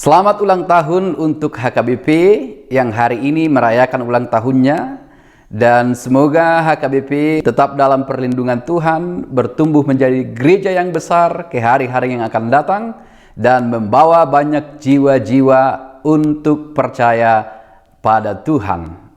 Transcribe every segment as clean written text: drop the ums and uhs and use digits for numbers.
Selamat ulang tahun untuk HKBP yang hari ini merayakan ulang tahunnya, dan semoga HKBP tetap dalam perlindungan Tuhan, bertumbuh menjadi gereja yang besar ke hari-hari yang akan datang dan membawa banyak jiwa-jiwa untuk percaya pada Tuhan.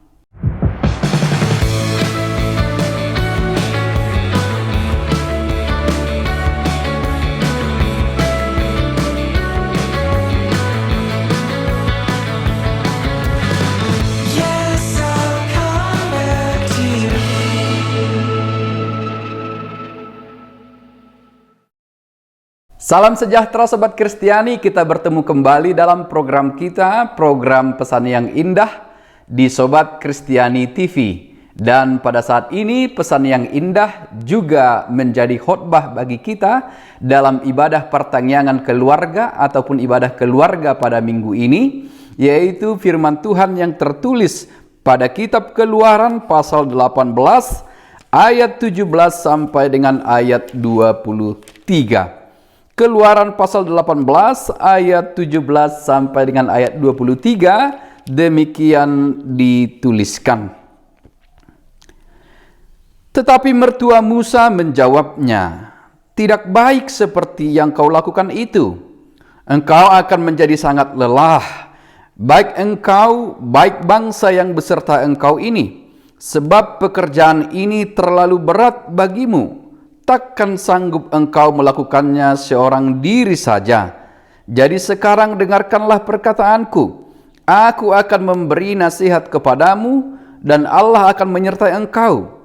Salam sejahtera Sobat Kristiani, kita bertemu kembali dalam program kita, program Pesan yang Indah di Sobat Kristiani TV. Dan pada saat ini Pesan yang Indah juga menjadi khotbah bagi kita dalam ibadah pertangyangan keluarga ataupun ibadah keluarga pada minggu ini, yaitu firman Tuhan yang tertulis pada kitab Keluaran pasal 18 ayat 17 sampai dengan ayat 23. Keluaran pasal 18 ayat 17 sampai dengan ayat 23 demikian dituliskan. Tetapi mertua Musa menjawabnya, "Tidak baik seperti yang kau lakukan itu. Engkau akan menjadi sangat lelah, baik engkau, baik bangsa yang beserta engkau ini, sebab pekerjaan ini terlalu berat bagimu. Takkan sanggup engkau melakukannya seorang diri saja. Jadi sekarang dengarkanlah perkataanku. Aku akan memberi nasihat kepadamu dan Allah akan menyertai engkau.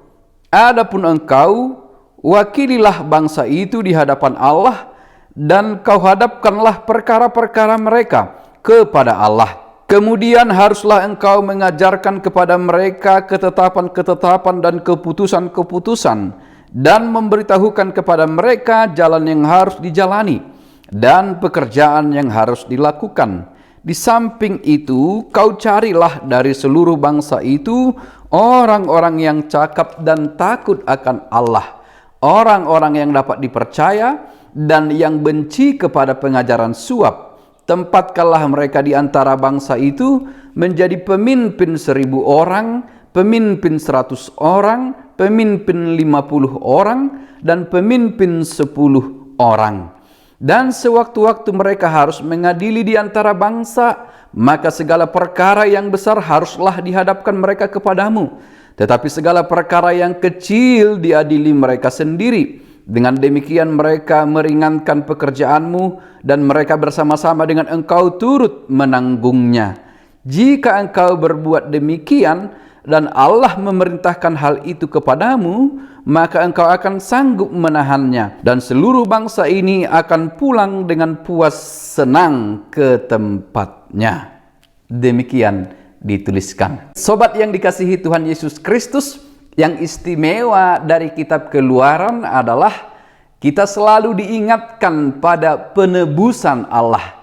Adapun engkau, wakililah bangsa itu di hadapan Allah dan kau hadapkanlah perkara-perkara mereka kepada Allah. Kemudian haruslah engkau mengajarkan kepada mereka ketetapan-ketetapan dan keputusan-keputusan, dan memberitahukan kepada mereka jalan yang harus dijalani dan pekerjaan yang harus dilakukan. Di samping itu, kau carilah dari seluruh bangsa itu orang-orang yang cakap dan takut akan Allah, orang-orang yang dapat dipercaya dan yang benci kepada pengajaran suap. Tempatkanlah mereka di antara bangsa itu menjadi pemimpin 1.000 orang, pemimpin 100 orang, pemimpin 50 orang, dan pemimpin 10 orang. Dan sewaktu-waktu mereka harus mengadili di antara bangsa, maka segala perkara yang besar haruslah dihadapkan mereka kepadamu. Tetapi segala perkara yang kecil diadili mereka sendiri. Dengan demikian mereka meringankan pekerjaanmu dan mereka bersama-sama dengan engkau turut menanggungnya. Jika engkau berbuat demikian dan Allah memerintahkan hal itu kepadamu, maka engkau akan sanggup menahannya dan seluruh bangsa ini akan pulang dengan puas senang ke tempatnya." Demikian dituliskan. Sobat yang dikasihi Tuhan Yesus Kristus, yang istimewa dari kitab Keluaran adalah kita selalu diingatkan pada penebusan Allah.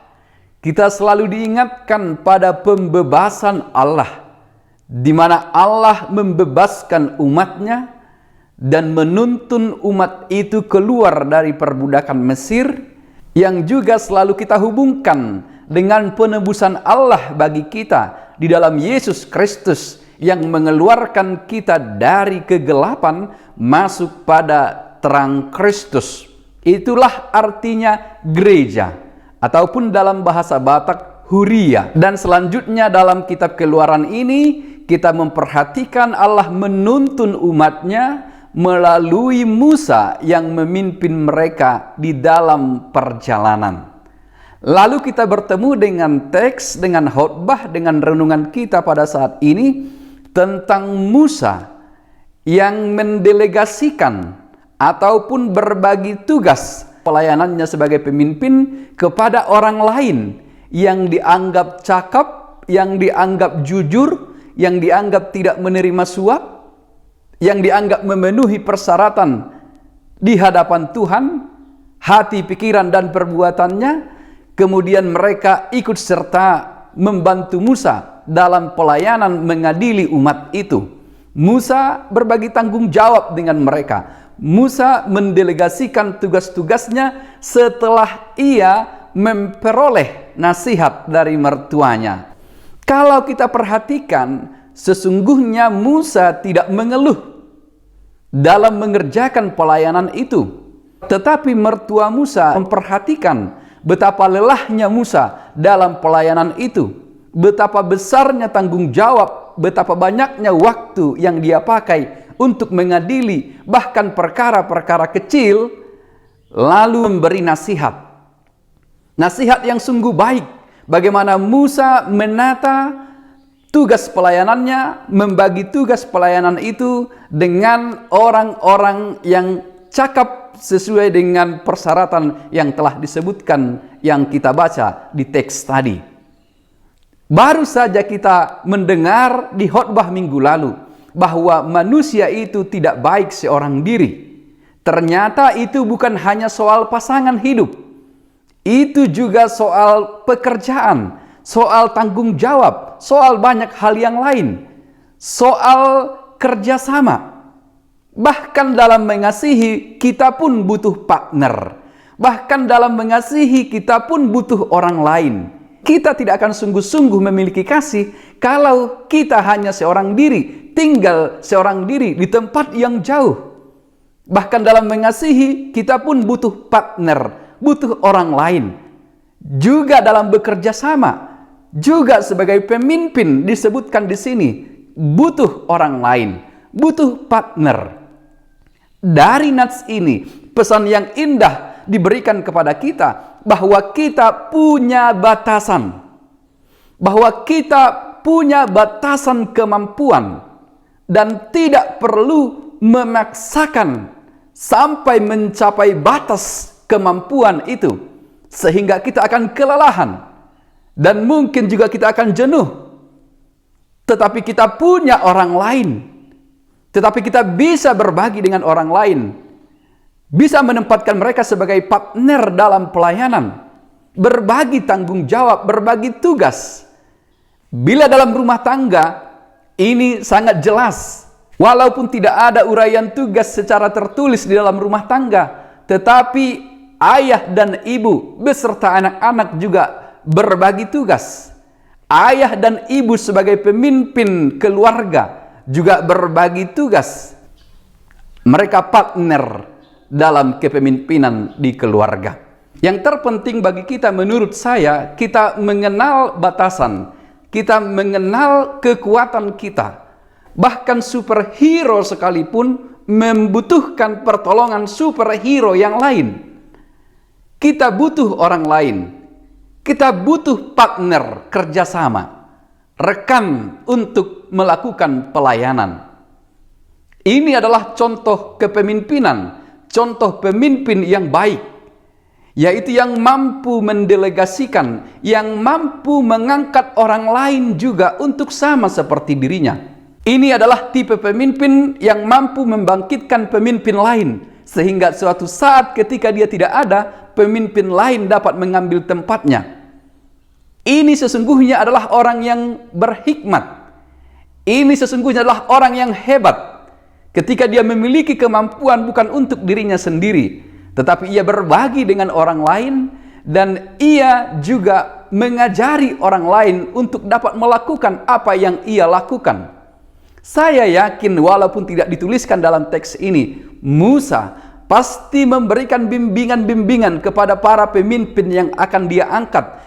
Kita selalu diingatkan pada pembebasan Allah, di mana Allah membebaskan umatnya dan menuntun umat itu keluar dari perbudakan Mesir, yang juga selalu kita hubungkan dengan penebusan Allah bagi kita di dalam Yesus Kristus yang mengeluarkan kita dari kegelapan masuk pada terang Kristus. Itulah artinya gereja, ataupun dalam bahasa Batak Huria. Dan selanjutnya dalam kitab Keluaran ini kita memperhatikan Allah menuntun umatnya melalui Musa yang memimpin mereka di dalam perjalanan. Lalu kita bertemu dengan teks, dengan khotbah, dengan renungan kita pada saat ini tentang Musa yang mendelegasikan ataupun berbagi tugas pelayanannya sebagai pemimpin kepada orang lain yang dianggap cakap, yang dianggap jujur, yang dianggap tidak menerima suap, yang dianggap memenuhi persyaratan di hadapan Tuhan, hati, pikiran, dan perbuatannya. Kemudian mereka ikut serta membantu Musa dalam pelayanan mengadili umat itu. Musa berbagi tanggung jawab dengan mereka. Musa mendelegasikan tugas-tugasnya setelah ia memperoleh nasihat dari mertuanya. Kalau kita perhatikan, sesungguhnya Musa tidak mengeluh dalam mengerjakan pelayanan itu. Tetapi mertua Musa memperhatikan betapa lelahnya Musa dalam pelayanan itu. Betapa besarnya tanggung jawab, betapa banyaknya waktu yang dia pakai untuk mengadili bahkan perkara-perkara kecil, lalu memberi nasihat. Nasihat yang sungguh baik. Bagaimana Musa menata tugas pelayanannya, membagi tugas pelayanan itu dengan orang-orang yang cakap sesuai dengan persyaratan yang telah disebutkan yang kita baca di teks tadi. Baru saja kita mendengar di khotbah minggu lalu bahwa manusia itu tidak baik seorang diri. Ternyata itu bukan hanya soal pasangan hidup. Itu juga soal pekerjaan, soal tanggung jawab, soal banyak hal yang lain, soal kerjasama. Bahkan dalam mengasihi kita pun butuh partner. Bahkan dalam mengasihi kita pun butuh orang lain. Kita tidak akan sungguh-sungguh memiliki kasih kalau kita hanya seorang diri, tinggal seorang diri di tempat yang jauh. Bahkan dalam mengasihi kita pun butuh partner, butuh orang lain. Juga dalam bekerja sama, juga sebagai pemimpin disebutkan di sini, butuh orang lain, butuh partner. Dari nats ini, pesan yang indah diberikan kepada kita bahwa kita punya batasan. Bahwa kita punya batasan kemampuan dan tidak perlu memaksakan sampai mencapai batas kemampuan itu, sehingga kita akan kelelahan dan mungkin juga kita akan jenuh. Tetapi kita punya orang lain, tetapi kita bisa berbagi dengan orang lain, bisa menempatkan mereka sebagai partner dalam pelayanan, berbagi tanggung jawab, berbagi tugas. Bila dalam rumah tangga, ini sangat jelas. Walaupun tidak ada uraian tugas secara tertulis di dalam rumah tangga, tetapi ayah dan ibu beserta anak-anak juga berbagi tugas. Ayah dan ibu sebagai pemimpin keluarga juga berbagi tugas. Mereka partner dalam kepemimpinan di keluarga. Yang terpenting bagi kita menurut saya, kita mengenal batasan, kita mengenal kekuatan kita. Bahkan superhero sekalipun membutuhkan pertolongan superhero yang lain. Kita butuh orang lain. Kita butuh partner kerjasama, rekan untuk melakukan pelayanan. Ini adalah contoh kepemimpinan, contoh pemimpin yang baik, yaitu yang mampu mendelegasikan, yang mampu mengangkat orang lain juga untuk sama seperti dirinya. Ini adalah tipe pemimpin yang mampu membangkitkan pemimpin lain, sehingga suatu saat ketika dia tidak ada, pemimpin lain dapat mengambil tempatnya. Ini sesungguhnya adalah orang yang berhikmat. Ini sesungguhnya adalah orang yang hebat, ketika dia memiliki kemampuan bukan untuk dirinya sendiri, tetapi ia berbagi dengan orang lain, dan ia juga mengajari orang lain untuk dapat melakukan apa yang ia lakukan. Saya yakin walaupun tidak dituliskan dalam teks ini, Musa pasti memberikan bimbingan-bimbingan kepada para pemimpin yang akan dia angkat,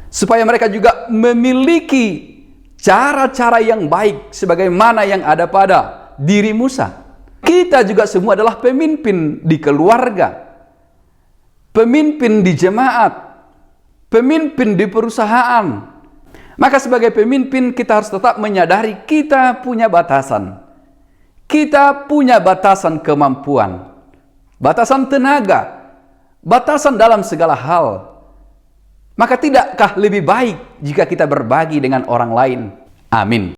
supaya mereka juga memiliki cara-cara yang baik sebagaimana yang ada pada diri Musa. Kita juga semua adalah pemimpin di keluarga, pemimpin di jemaat, pemimpin di perusahaan. Maka sebagai pemimpin kita harus tetap menyadari kita punya batasan. Kita punya batasan kemampuan, batasan tenaga, batasan dalam segala hal. Maka tidakkah lebih baik jika kita berbagi dengan orang lain? Amin.